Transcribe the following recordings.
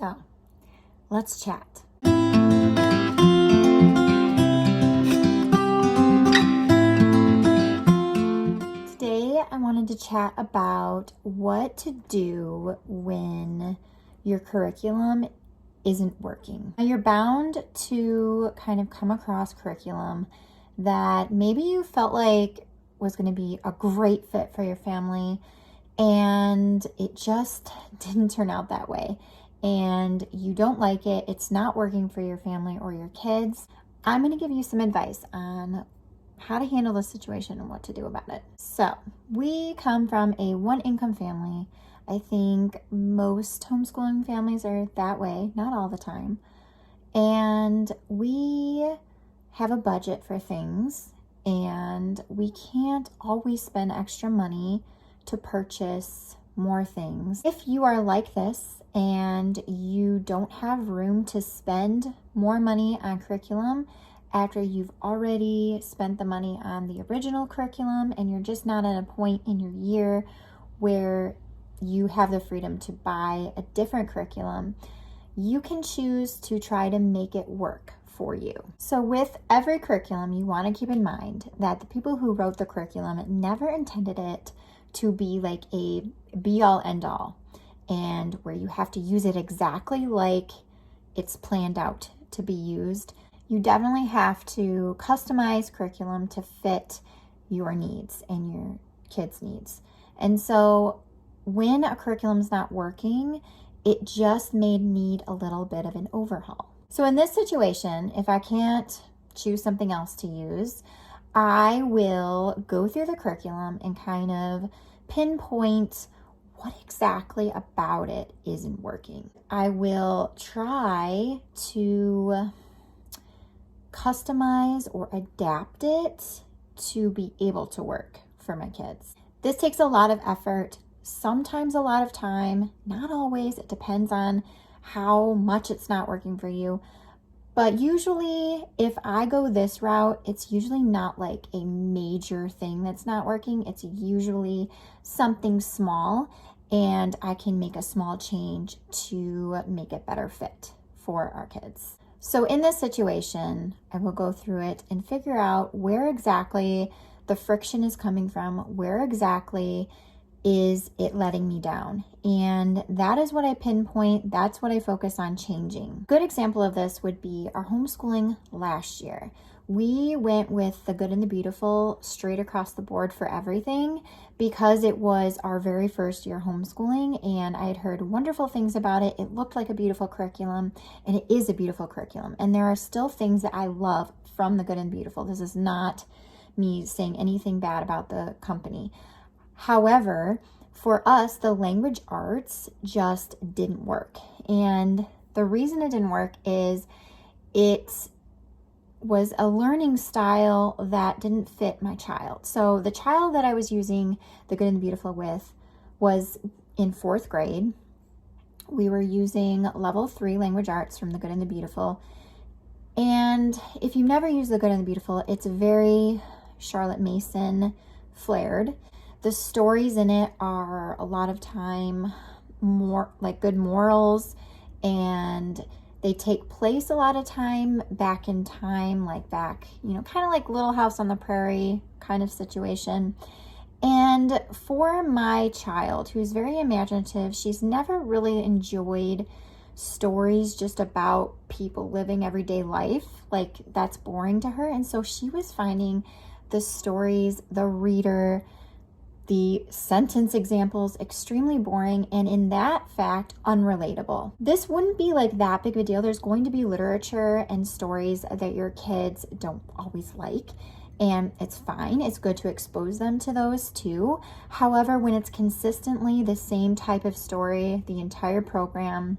So let's chat. Today I wanted to chat about what to do when your curriculum isn't working. Now, you're bound to kind of come across curriculum that maybe you felt like was going to be a great fit for your family, and it just didn't turn out that way. And you don't like it. It's not working for your family or your kids. I'm going to give you some advice on how to handle the situation and what to do about it. So we come from a one-income family. I think most homeschooling families are that way, not all the time. And we have a budget for things, and we can't always spend extra money to purchase more things. If you are like this and you don't have room to spend more money on curriculum after you've already spent the money on the original curriculum, and you're just not at a point in your year where you have the freedom to buy a different curriculum, you can choose to try to make it work for you. So with every curriculum, you want to keep in mind that the people who wrote the curriculum never intended it to be like a be-all end-all, and where you have to use it exactly like it's planned out to be used. You definitely have to customize curriculum to fit your needs and your kids' needs. And so when a curriculum's not working, it just may need a little bit of an overhaul. So in this situation, if I can't choose something else to use, I will go through the curriculum and kind of pinpoint what exactly about it isn't working. I will try to customize or adapt it to be able to work for my kids. This takes a lot of effort, sometimes a lot of time, not always. It depends on how much it's not working for you. But usually if I go this route, it's usually not like a major thing that's not working. It's usually something small, and I can make a small change to make it better fit for our kids. So in this situation, I will go through it and figure out where exactly the friction is coming from, where exactly is it letting me down. And that is what I pinpoint. That's what I focus on changing. Good example of this would be our homeschooling last year. We went with the good and the beautiful straight across the board for everything because it was our very first year homeschooling, and I had heard wonderful things about it. It looked like a beautiful curriculum, and it is a beautiful curriculum. And there are still things that I love from the good and beautiful. This is not me saying anything bad about the company. However, for us, the language arts just didn't work. And the reason it didn't work is it was a learning style that didn't fit my child. So the child that I was using the good and the beautiful with was in 4th grade. We were using level 3 language arts from the good and the beautiful. And if you've never used the good and the beautiful, it's very Charlotte Mason flared. The stories in it are a lot of time more like good morals, and they take place a lot of time back in time, like back, kind of like Little House on the Prairie kind of situation. And for my child, who's very imaginative, she's never really enjoyed stories just about people living everyday life. Like, that's boring to her. And so she was finding the stories, the reader, the sentence examples extremely boring, and in that fact, unrelatable. This wouldn't be like that big of a deal. There's going to be literature and stories that your kids don't always like, and it's fine. It's good to expose them to those too. However, when it's consistently the same type of story the entire program,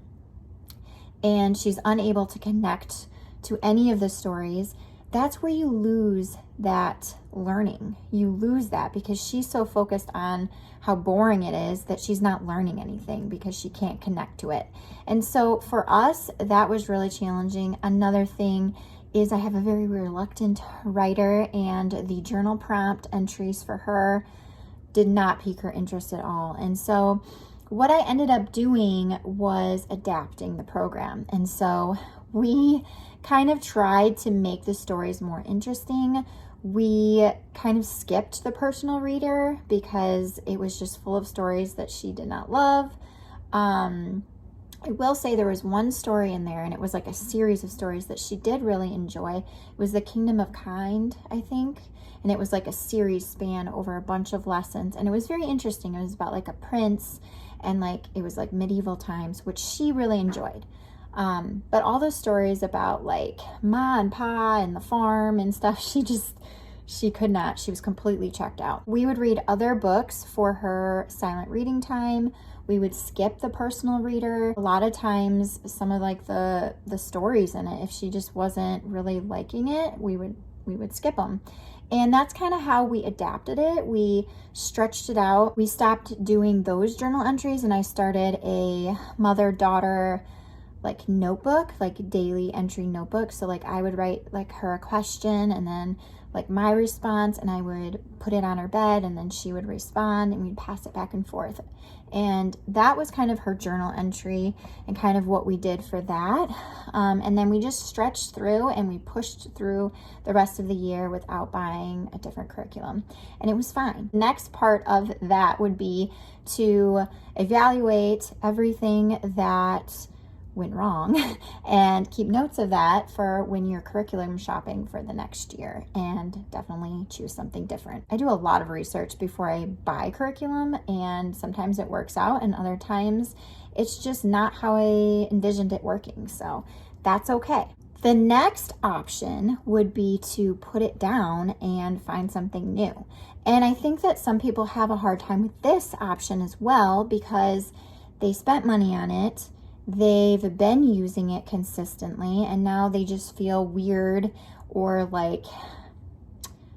and she's unable to connect to any of the stories, that's where you lose that learning. You lose that because she's so focused on how boring it is that she's not learning anything because she can't connect to it. And so for us, that was really challenging. Another thing is I have a very reluctant writer, and the journal prompt entries for her did not pique her interest at all. And so what I ended up doing was adapting the program. And so we kind of tried to make the stories more interesting. We kind of skipped the personal reader because it was just full of stories that she did not love. I will say there was one story in there, and it was like a series of stories that she did really enjoy. It was The Kingdom of Kind, I think. And it was like a series span over a bunch of lessons. And it was very interesting. It was about like a prince, and like it was like medieval times, which she really enjoyed. But all those stories about like Ma and Pa and the farm and stuff, she could not. She was completely checked out. We would read other books for her silent reading time. We would skip the personal reader. A lot of times, some of like the stories in it, if she just wasn't really liking it, we would skip them. And that's kind of how we adapted it. We stretched it out. We stopped doing those journal entries, and I started a mother-daughter like notebook, like daily entry notebook. So like I would write like her a question and then like my response, and I would put it on her bed, and then she would respond, and we'd pass it back and forth. And that was kind of her journal entry and kind of what we did for that. And then we just stretched through and we pushed through the rest of the year without buying a different curriculum. And it was fine. Next part of that would be to evaluate everything that went wrong and keep notes of that for when you're curriculum shopping for the next year, and definitely choose something different. I do a lot of research before I buy curriculum, and sometimes it works out and other times it's just not how I envisioned it working, so that's okay. The next option would be to put it down and find something new. And I think that some people have a hard time with this option as well because they spent money on it. They've been using it consistently, and now they just feel weird or like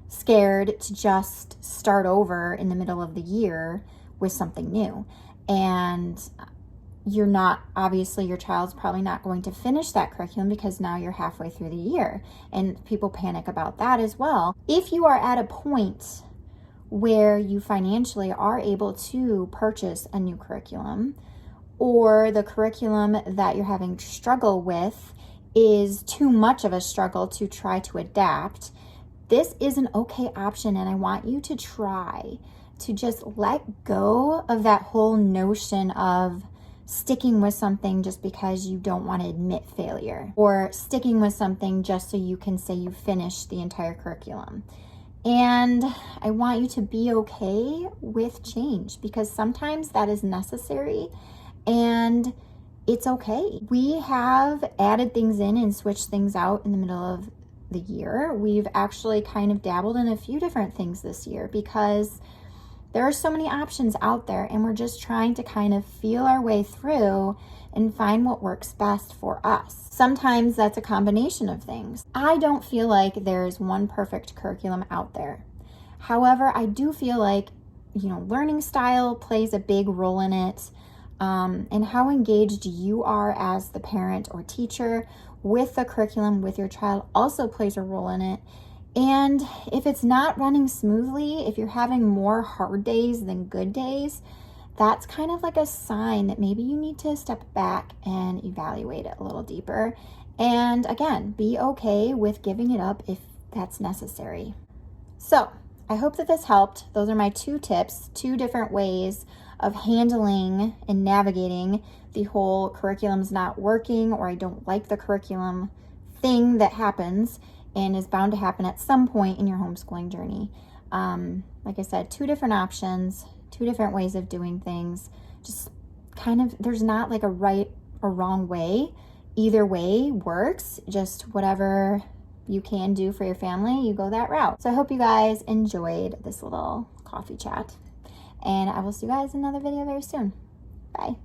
scared to just start over in the middle of the year with something new. And obviously your child's probably not going to finish that curriculum because now you're halfway through the year, and people panic about that as well. If you are at a point where you financially are able to purchase a new curriculum, or the curriculum that you're having struggle with is too much of a struggle to try to adapt, this is an okay option, and I want you to try to just let go of that whole notion of sticking with something just because you don't want to admit failure, or sticking with something just so you can say you finished the entire curriculum. And I want you to be okay with change, because sometimes that is necessary. And it's okay. We have added things in and switched things out in the middle of the year. We've actually kind of dabbled in a few different things this year because there are so many options out there, and we're just trying to kind of feel our way through and find what works best for us. Sometimes that's a combination of things. I don't feel like there's one perfect curriculum out there. However, I do feel like, learning style plays a big role in it. And how engaged you are as the parent or teacher with the curriculum with your child also plays a role in it. And if it's not running smoothly, if you're having more hard days than good days, that's kind of like a sign that maybe you need to step back and evaluate it a little deeper. And again, be okay with giving it up if that's necessary. So I hope that this helped. Those are my 2 tips, 2 different ways of handling and navigating the whole curriculum's not working, or I don't like the curriculum thing that happens and is bound to happen at some point in your homeschooling journey. Like I said, 2 different options, 2 different ways of doing things. Just kind of, there's not like a right or wrong way. Either way works. Just whatever you can do for your family, you go that route. So I hope you guys enjoyed this little coffee chat, and I will see you guys in another video very soon. Bye.